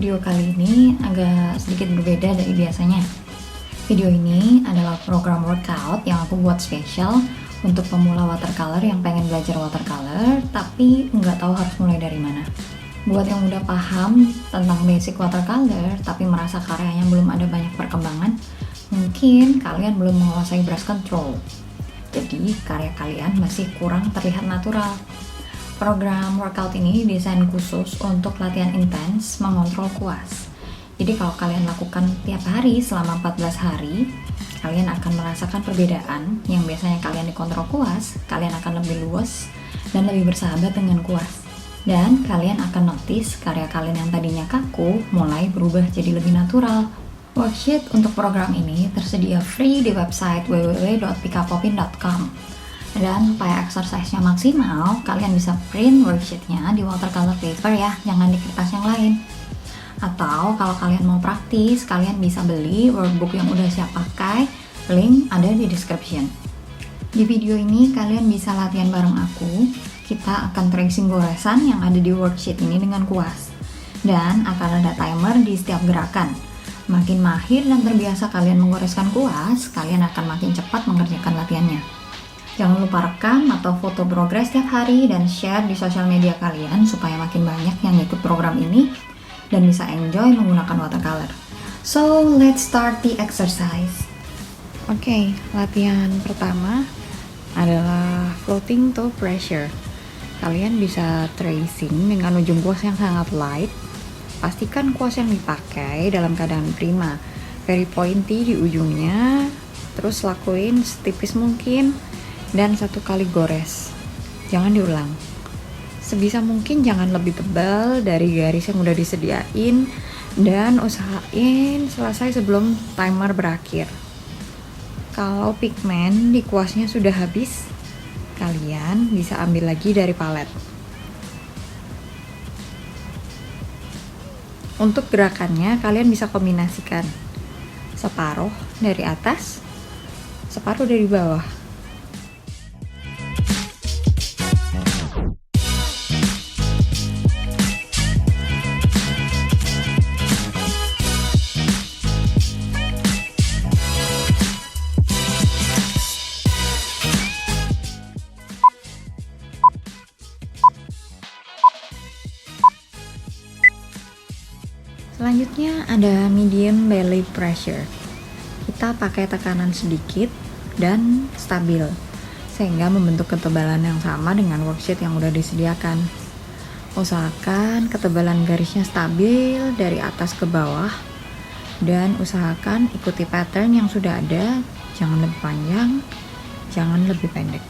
video kali ini agak sedikit berbeda dari biasanya. Video ini adalah program workout yang aku buat spesial untuk pemula watercolor yang pengen belajar watercolor tapi nggak tahu harus mulai dari mana. Buat yang udah paham tentang basic watercolor tapi merasa karyanya belum ada banyak perkembangan, mungkin kalian belum menguasai brush control. Jadi karya kalian masih kurang terlihat natural. Program workout ini desain khusus untuk latihan intens mengontrol kuas. Jadi kalau kalian lakukan tiap hari selama 14 hari, kalian akan merasakan perbedaan. Yang biasanya kalian dikontrol kuas, kalian akan lebih luas dan lebih bersahabat dengan kuas. Dan kalian akan notice karya kalian yang tadinya kaku mulai berubah jadi lebih natural. Worksheet untuk program ini tersedia free di website www.pikapopin.com. Dan supaya exercise-nya maksimal, kalian bisa print worksheet-nya di watercolor paper ya, jangan di kertas yang lain. Atau kalau kalian mau praktis, kalian bisa beli workbook yang udah siap pakai, link ada di description. Di video ini kalian bisa latihan bareng aku, kita akan tracing goresan yang ada di worksheet ini dengan kuas. Dan akan ada timer di setiap gerakan. Makin mahir dan terbiasa kalian menggoreskan kuas, kalian akan makin cepat mengerjakan latihannya. Jangan lupa rekam atau foto progres setiap hari dan share di sosial media kalian supaya makin banyak yang ikut program ini dan bisa enjoy menggunakan watercolor. So, let's start the exercise. Oke, latihan pertama adalah floating toe pressure. Kalian bisa tracing dengan ujung kuas yang sangat light. Pastikan kuas yang dipakai dalam keadaan prima, very pointy di ujungnya. Terus lakuin setipis mungkin dan satu kali gores, jangan diulang. Sebisa mungkin jangan lebih tebal dari garis yang udah disediain dan usahain selesai sebelum timer berakhir. Kalau pigmen di kuasnya sudah habis, kalian bisa ambil lagi dari palet. Untuk gerakannya kalian bisa kombinasikan separuh dari atas, separuh dari bawah. Selanjutnya ada medium belly pressure. Kita pakai tekanan sedikit dan stabil, sehingga membentuk ketebalan yang sama dengan worksheet yang udah disediakan. Usahakan ketebalan garisnya stabil dari atas ke bawah, dan usahakan ikuti pattern yang sudah ada, jangan lebih panjang, jangan lebih pendek.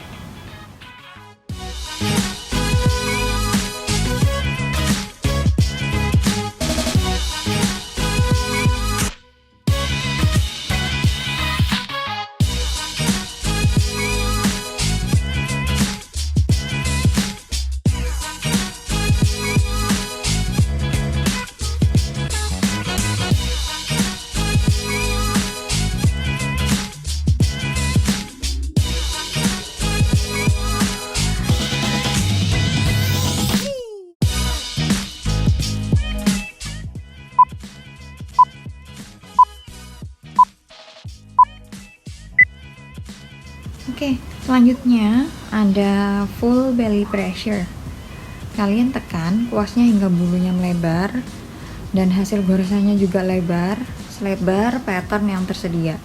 Oke, selanjutnya ada full belly pressure. Kalian tekan kuasnya hingga bulunya melebar dan hasil goresannya juga lebar, selebar pattern yang tersedia.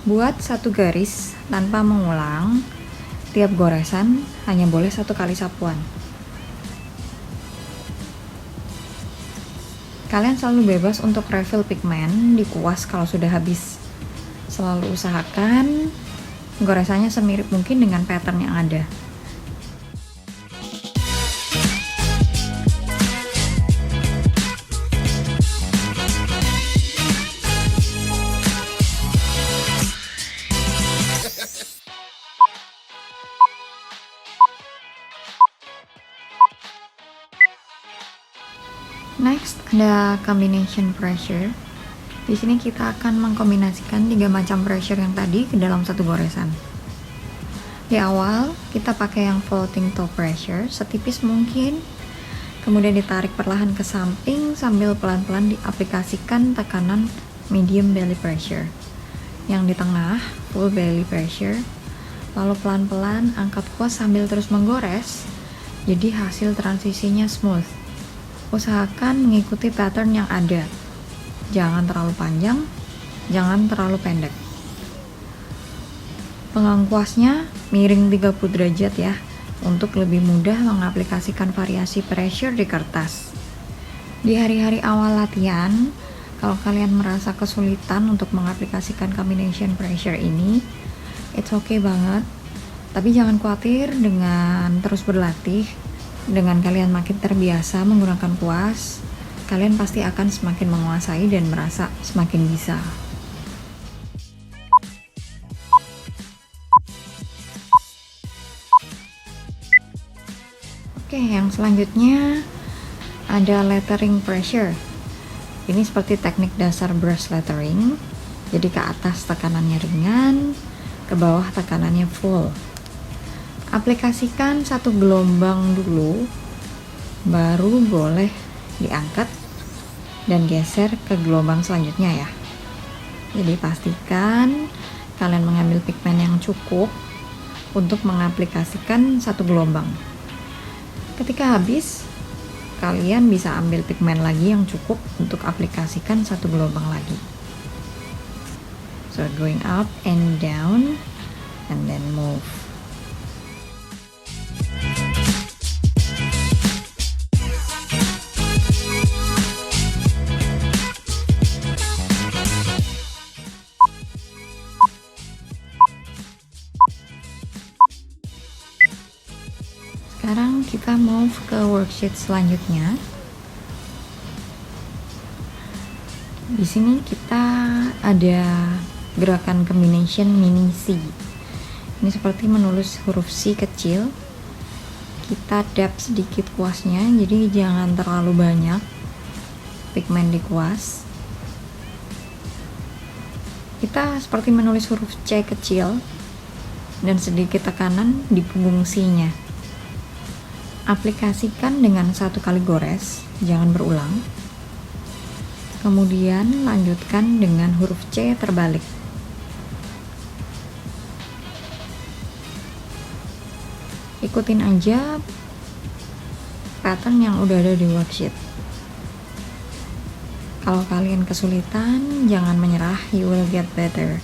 Buat satu garis tanpa mengulang, tiap goresan hanya boleh satu kali sapuan. Kalian selalu bebas untuk refill pigmen di kuas kalau sudah habis. Selalu usahakan goresannya semirip mungkin dengan pattern yang ada. Next ada combination pressure. Di sini kita akan mengkombinasikan 3 macam pressure yang tadi ke dalam satu goresan. Di awal kita pakai yang floating toe pressure setipis mungkin Kemudian ditarik perlahan ke samping sambil pelan-pelan diaplikasikan tekanan medium belly pressure. Yang di tengah, full belly pressure. Lalu pelan-pelan angkat kuas sambil terus menggores, jadi hasil transisinya smooth. Usahakan mengikuti pattern yang ada. Jangan terlalu panjang, jangan terlalu pendek. Penggang kuasnya miring 30 derajat ya, untuk lebih mudah mengaplikasikan variasi pressure di kertas. Di hari-hari awal latihan, kalau kalian merasa kesulitan untuk mengaplikasikan combination pressure ini, it's okay banget. Tapi jangan khawatir, dengan terus berlatih, dengan kalian makin terbiasa menggunakan kuas, kalian pasti akan semakin menguasai dan merasa semakin bisa. Oke, yang selanjutnya ada lettering pressure. Ini seperti teknik dasar brush lettering. Jadi ke atas tekanannya ringan, ke bawah tekanannya full. Aplikasikan satu gelombang dulu, baru boleh diangkat dan geser ke gelombang selanjutnya ya. Jadi pastikan kalian mengambil pigmen yang cukup untuk mengaplikasikan satu gelombang. Ketika habis, kalian bisa ambil pigmen lagi yang cukup untuk aplikasikan satu gelombang lagi. So going up and down and then move. Sekarang kita move ke worksheet selanjutnya. Di sini kita ada gerakan combination mini C. Ini seperti menulis huruf C kecil. Kita dab sedikit kuasnya, jadi jangan terlalu banyak pigmen di kuas. Kita seperti menulis huruf C kecil dan sedikit tekanan di punggung C-nya. Aplikasikan dengan satu kali gores, jangan berulang. Kemudian lanjutkan dengan huruf C terbalik. Ikutin aja pattern yang udah ada di worksheet. Kalau kalian kesulitan, jangan menyerah, you will get better.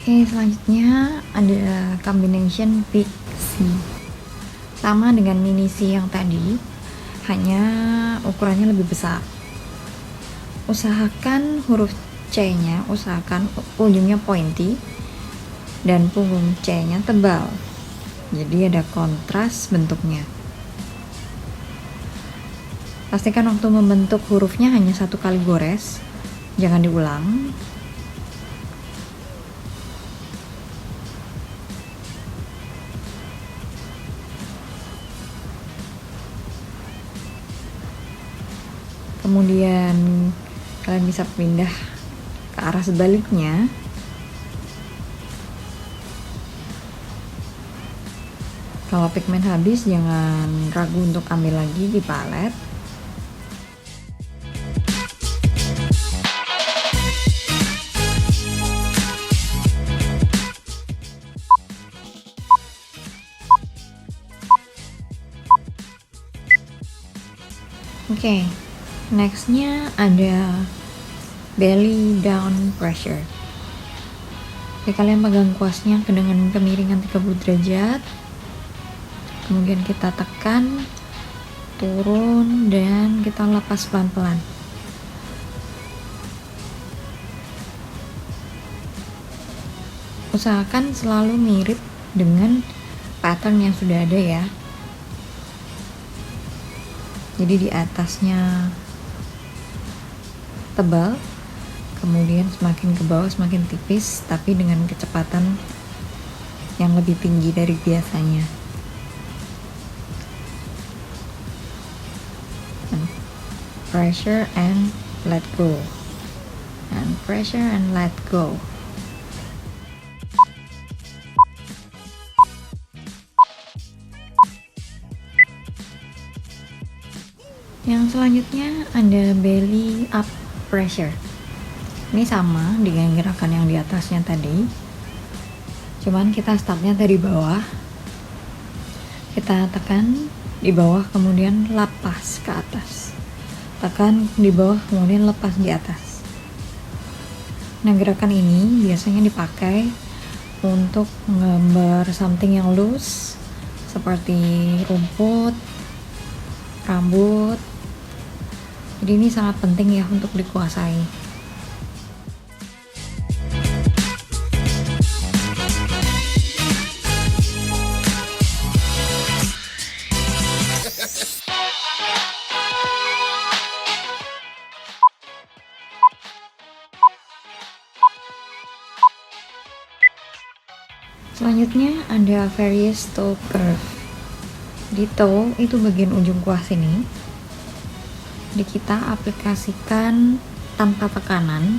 Oke, selanjutnya ada combination big C. Sama dengan mini C yang tadi, hanya ukurannya lebih besar. Usahakan huruf C-nya, usahakan ujungnya pointy dan punggung C-nya tebal. Jadi ada kontras bentuknya. Pastikan waktu membentuk hurufnya hanya satu kali gores, jangan diulang. Kemudian kalian bisa pindah ke arah sebaliknya. Kalau pigmen habis, jangan ragu untuk ambil lagi di palet. Oke, nextnya ada belly down pressure. Jadi kalian pegang kuasnya dengan kemiringan 30 derajat. Kemudian kita tekan, turun, dan kita lepas pelan-pelan. Usahakan selalu mirip dengan pattern yang sudah ada ya. Jadi di atasnya tebal, kemudian semakin ke bawah semakin tipis, tapi dengan kecepatan yang lebih tinggi dari biasanya. And pressure and let go, and pressure and let go. Yang selanjutnya ada belly up pressure. Ini sama dengan gerakan yang di atasnya tadi, cuman kita startnya dari bawah, kita tekan di bawah kemudian lepas ke atas, tekan di bawah kemudian lepas di atas. Nah, gerakan ini biasanya dipakai untuk menggambar something yang loose seperti rumput, rambut. Jadi ini sangat penting ya untuk dikuasai. Selanjutnya ada various toe curve. Di toe itu bagian ujung kuas ini, kita aplikasikan tanpa tekanan,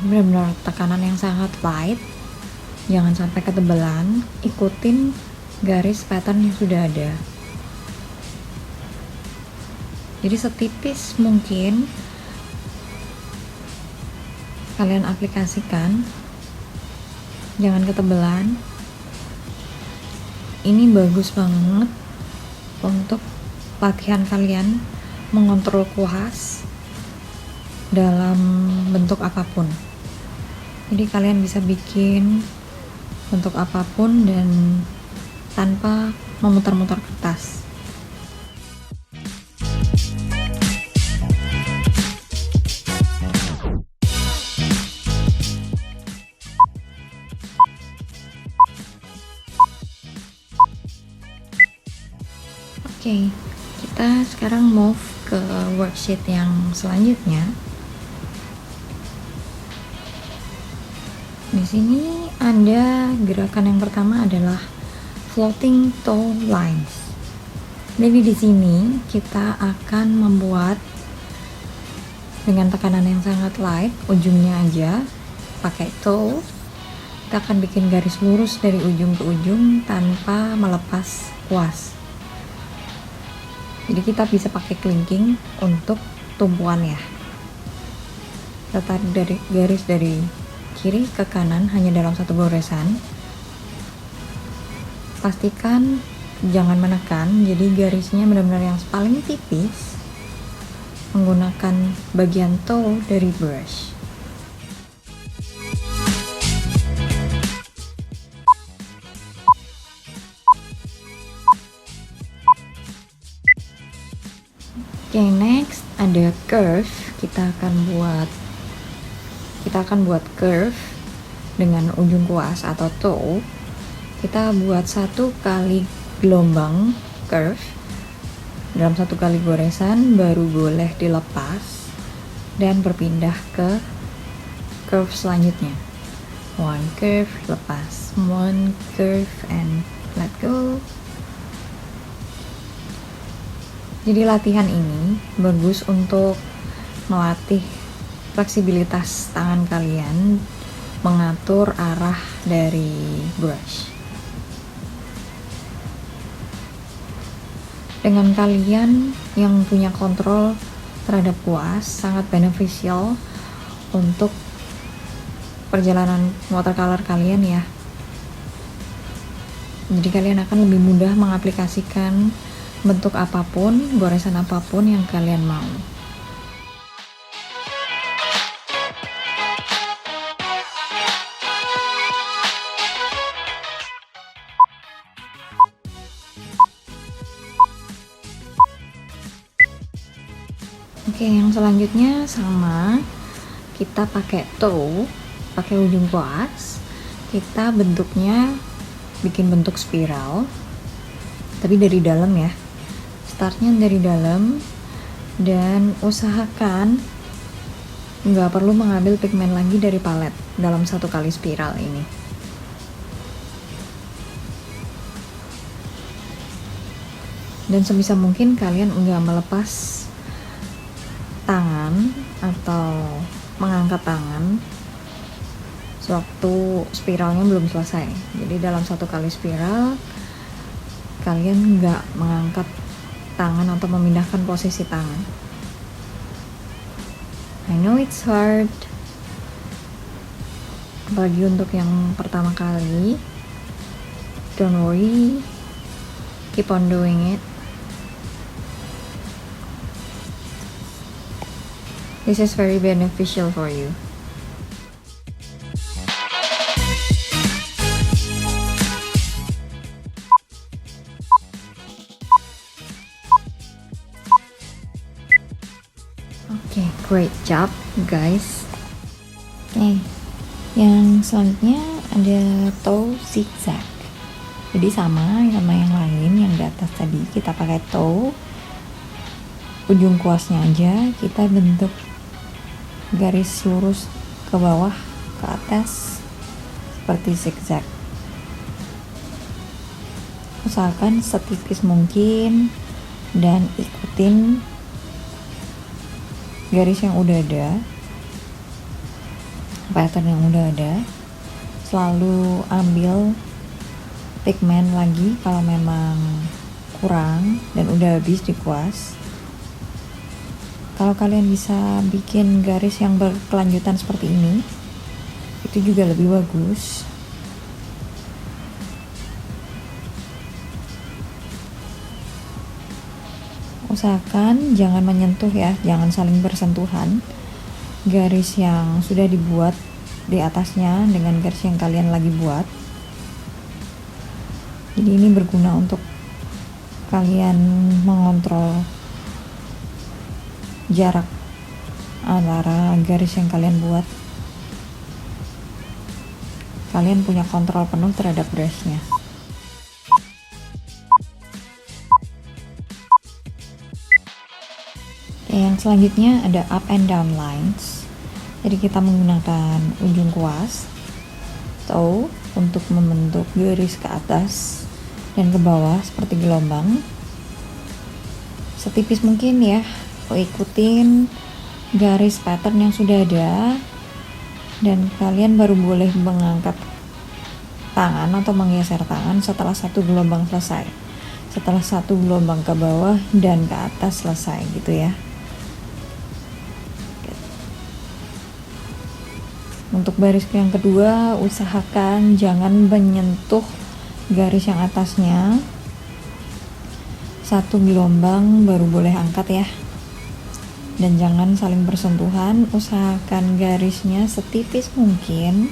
benar-benar tekanan yang sangat light, jangan sampai ketebalan, ikutin garis pattern yang sudah ada. Jadi setipis mungkin kalian aplikasikan, jangan ketebalan. Ini bagus banget untuk latihan kalian mengontrol kuas dalam bentuk apapun. Jadi kalian bisa bikin bentuk apapun dan tanpa memutar-mutar kertas. Oke, kita sekarang move ke worksheet yang selanjutnya. Di sini ada gerakan yang pertama adalah floating toe lines. Jadi di sini kita akan membuat dengan tekanan yang sangat light, ujungnya aja pakai toe. Kita akan bikin garis lurus dari ujung ke ujung tanpa melepas kuas. Jadi kita bisa pakai kelingking untuk tumpuan ya. Kita tarik dari garis dari kiri ke kanan hanya dalam satu goresan. Pastikan jangan menekan, jadi garisnya benar-benar yang paling tipis menggunakan bagian toe dari brush. Oke, next ada curve. Kita akan buat curve dengan ujung kuas atau toe. Kita buat 1 kali gelombang curve dalam 1 kali goresan, baru boleh dilepas dan berpindah ke curve selanjutnya. 1 curve, lepas, 1 curve and let go. Jadi latihan ini bagus untuk melatih fleksibilitas tangan kalian, mengatur arah dari brush. Dengan kalian yang punya kontrol terhadap kuas, sangat beneficial untuk perjalanan watercolor kalian ya. Jadi kalian akan lebih mudah mengaplikasikan bentuk apapun, goresan apapun yang kalian mau. Oke, yang selanjutnya sama, kita pakai toe, pakai ujung kuas. Kita bentuknya bikin bentuk spiral, tapi dari dalam ya. Startnya dari dalam dan usahakan nggak perlu mengambil pigmen lagi dari palet dalam satu kali spiral ini. Dan sebisa mungkin kalian nggak melepas tangan atau mengangkat tangan sewaktu spiralnya belum selesai. Jadi dalam satu kali spiral kalian nggak mengangkat tangan atau memindahkan posisi tangan. I know it's hard, apalagi untuk yang pertama kali. Don't worry, keep on doing it. This is very beneficial for you. Okay, great job guys. Yang selanjutnya ada toe zigzag. Jadi sama yang lain yang di atas tadi, kita pakai toe, ujung kuasnya aja kita bentuk garis lurus ke bawah ke atas seperti zigzag. Usahakan setipis mungkin dan ikutin garis yang udah ada, pattern yang udah ada. Selalu ambil pigmen lagi kalau memang kurang dan udah habis di kuas. Kalau kalian bisa bikin garis yang berkelanjutan seperti ini, itu juga lebih bagus. Usahakan jangan menyentuh ya, jangan saling bersentuhan. Garis yang sudah dibuat di atasnya dengan garis yang kalian lagi buat. Jadi ini berguna untuk kalian mengontrol jarak antara garis yang kalian buat. Kalian punya kontrol penuh terhadap brushnya. Yang selanjutnya ada up and down lines. Jadi kita menggunakan ujung kuas, toe, untuk membentuk garis ke atas dan ke bawah seperti gelombang. Setipis mungkin ya, ikutin garis pattern yang sudah ada, dan kalian baru boleh mengangkat tangan atau menggeser tangan setelah satu gelombang selesai, setelah satu gelombang ke bawah dan ke atas selesai gitu ya. Untuk baris yang kedua, usahakan jangan menyentuh garis yang atasnya. Satu gelombang baru boleh angkat ya. Dan jangan saling bersentuhan, usahakan garisnya setipis mungkin.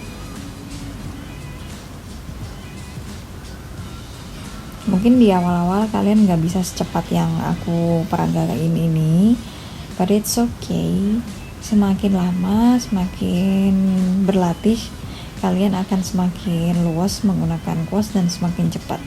Mungkin di awal-awal kalian nggak bisa secepat yang aku peragain ini, but it's okay. Semakin lama, semakin berlatih, kalian akan semakin luas menggunakan kuas dan semakin cepat.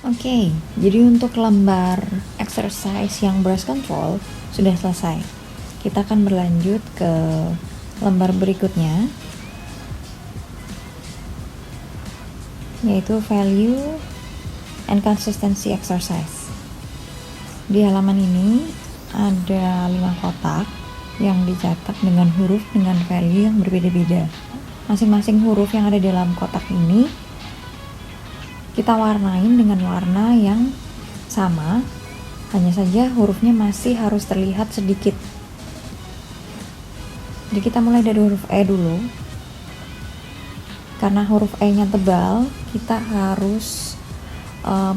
Oke, jadi untuk lembar exercise yang brush control sudah selesai. Kita akan berlanjut ke lembar berikutnya, yaitu value and consistency exercise. Di halaman ini ada 5 kotak yang dicetak dengan huruf dengan value yang berbeda-beda. Masing-masing huruf yang ada di dalam kotak ini kita warnain dengan warna yang sama, hanya saja hurufnya masih harus terlihat sedikit. Jadi kita mulai dari huruf E dulu. Karena huruf E-nya tebal, kita harus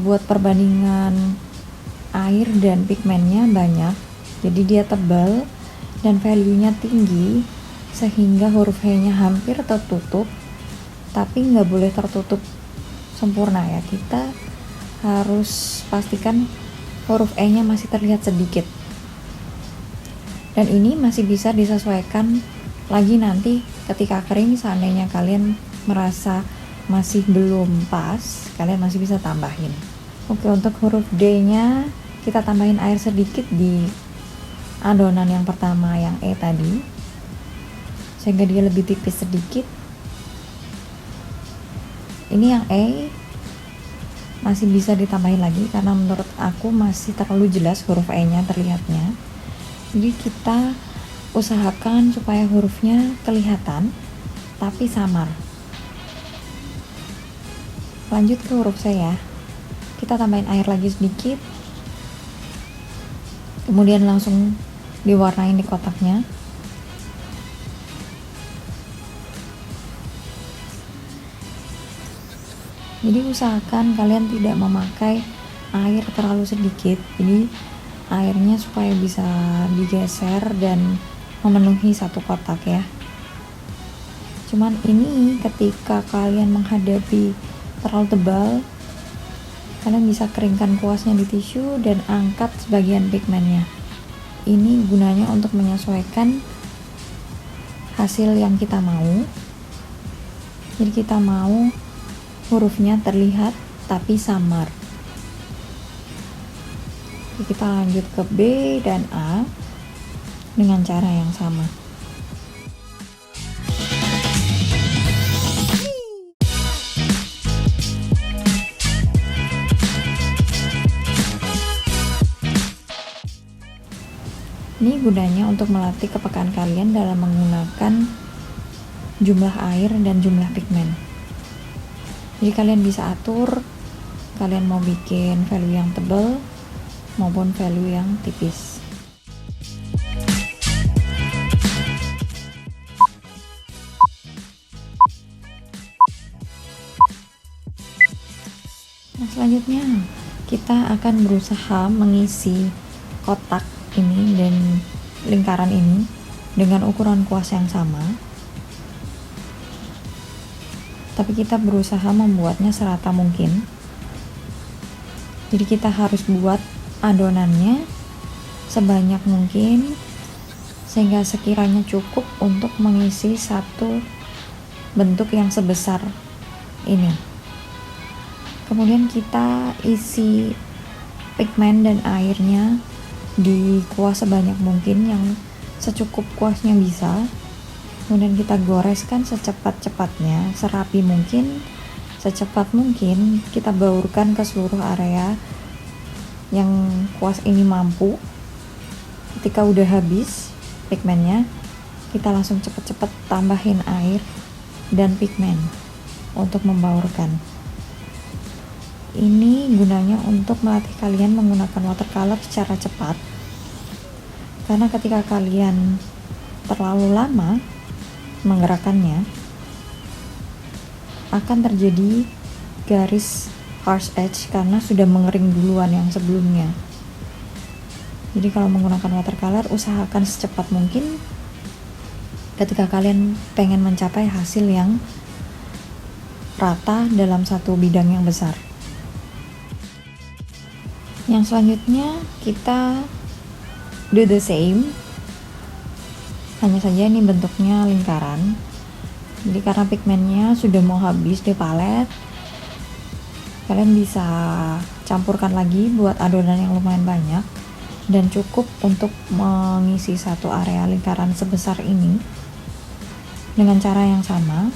buat perbandingan air dan pigmennya banyak. Jadi dia tebal dan value-nya tinggi, sehingga huruf E-nya hampir tertutup, tapi nggak boleh tertutup sempurna ya, kita harus pastikan huruf E-nya masih terlihat sedikit. Dan ini masih bisa disesuaikan lagi nanti ketika kering. Seandainya kalian merasa masih belum pas, kalian masih bisa tambahin. Oke, untuk huruf D-nya kita tambahin air sedikit di adonan yang pertama, yang E tadi, sehingga dia lebih tipis sedikit. Ini yang E masih bisa ditambahin lagi karena menurut aku masih terlalu jelas huruf E-nya terlihatnya. Jadi kita usahakan supaya hurufnya kelihatan tapi samar. Lanjut ke huruf C ya. Kita tambahin air lagi sedikit, kemudian langsung diwarnain di kotaknya. Jadi usahakan kalian tidak memakai air terlalu sedikit, jadi airnya supaya bisa digeser dan memenuhi satu kotak ya. Cuman ini ketika kalian menghadapi terlalu tebal, kalian bisa keringkan kuasnya di tisu dan angkat sebagian pigmennya. Ini gunanya untuk menyesuaikan hasil yang kita mau. Jadi kita mau hurufnya terlihat tapi samar. Kita lanjut ke B dan A dengan cara yang sama. Ini gunanya untuk melatih kepekaan kalian dalam menggunakan jumlah air dan jumlah pigmen. Jadi kalian bisa atur, kalian mau bikin value yang tebal maupun value yang tipis. Nah, selanjutnya kita akan berusaha mengisi kotak ini dan lingkaran ini dengan ukuran kuas yang sama, tapi kita berusaha membuatnya serata mungkin. Jadi kita harus buat adonannya sebanyak mungkin sehingga sekiranya cukup untuk mengisi satu bentuk yang sebesar ini. Kemudian kita isi pigmen dan airnya di kuas sebanyak mungkin, yang secukup kuasnya bisa. Kemudian kita goreskan secepat-cepatnya, serapi mungkin, secepat mungkin. Kita baurkan ke seluruh area yang kuas ini mampu. Ketika udah habis pigmennya, kita langsung cepet-cepet tambahin air dan pigmen untuk membaurkan. Ini gunanya untuk melatih kalian menggunakan watercolor secara cepat, karena ketika kalian terlalu lama menggerakkannya, akan terjadi garis harsh edge karena sudah mengering duluan yang sebelumnya. Jadi kalau menggunakan watercolor, usahakan secepat mungkin ketika kalian pengen mencapai hasil yang rata dalam satu bidang yang besar. Yang selanjutnya kita do the same, hanya saja ini bentuknya lingkaran. Jadi karena pigmennya sudah mau habis di palet, kalian bisa campurkan lagi buat adonan yang lumayan banyak dan cukup untuk mengisi satu area lingkaran sebesar ini dengan cara yang sama.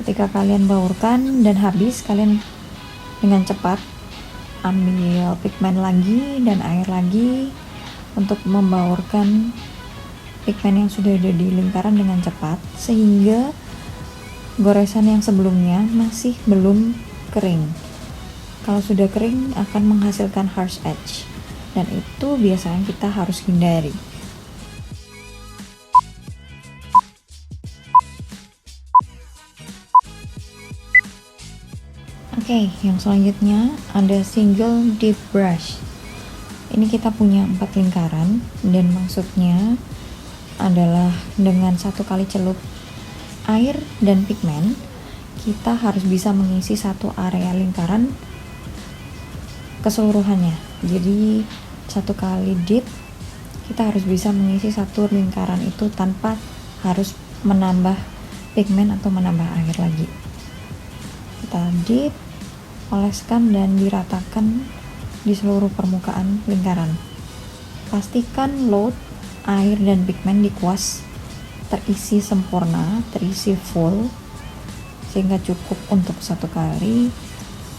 Ketika kalian baurkan dan habis, kalian dengan cepat ambil pigmen lagi dan air lagi untuk membaurkan pigmen yang sudah ada di lingkaran dengan cepat, sehingga goresan yang sebelumnya masih belum kering. Kalau sudah kering akan menghasilkan harsh edge, dan itu biasanya kita harus hindari. Oke, yang selanjutnya ada single dip brush. Ini kita punya 4 lingkaran, dan maksudnya adalah dengan 1 kali celup air dan pigmen, kita harus bisa mengisi satu area lingkaran keseluruhannya. Jadi satu kali dip kita harus bisa mengisi satu lingkaran itu tanpa harus menambah pigmen atau menambah air lagi. Kita dip, oleskan dan diratakan di seluruh permukaan lingkaran. Pastikan load, air dan pigmen di kuas terisi sempurna, terisi full, sehingga cukup untuk satu kali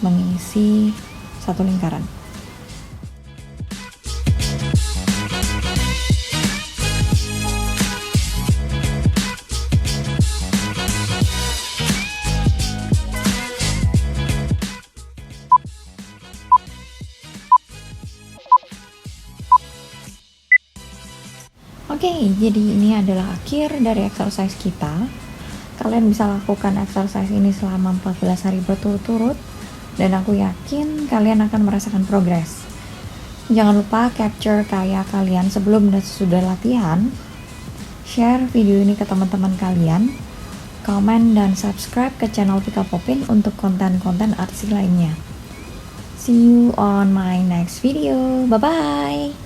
mengisi satu lingkaran. Oke, jadi ini adalah akhir dari exercise kita. Kalian bisa lakukan exercise ini selama 14 hari berturut-turut dan aku yakin kalian akan merasakan progres. Jangan lupa capture karya kalian sebelum dan sesudah latihan. Share video ini ke teman-teman kalian. Komen dan subscribe ke channel Pika Popin untuk konten-konten artsy lainnya. See you on my next video. Bye-bye.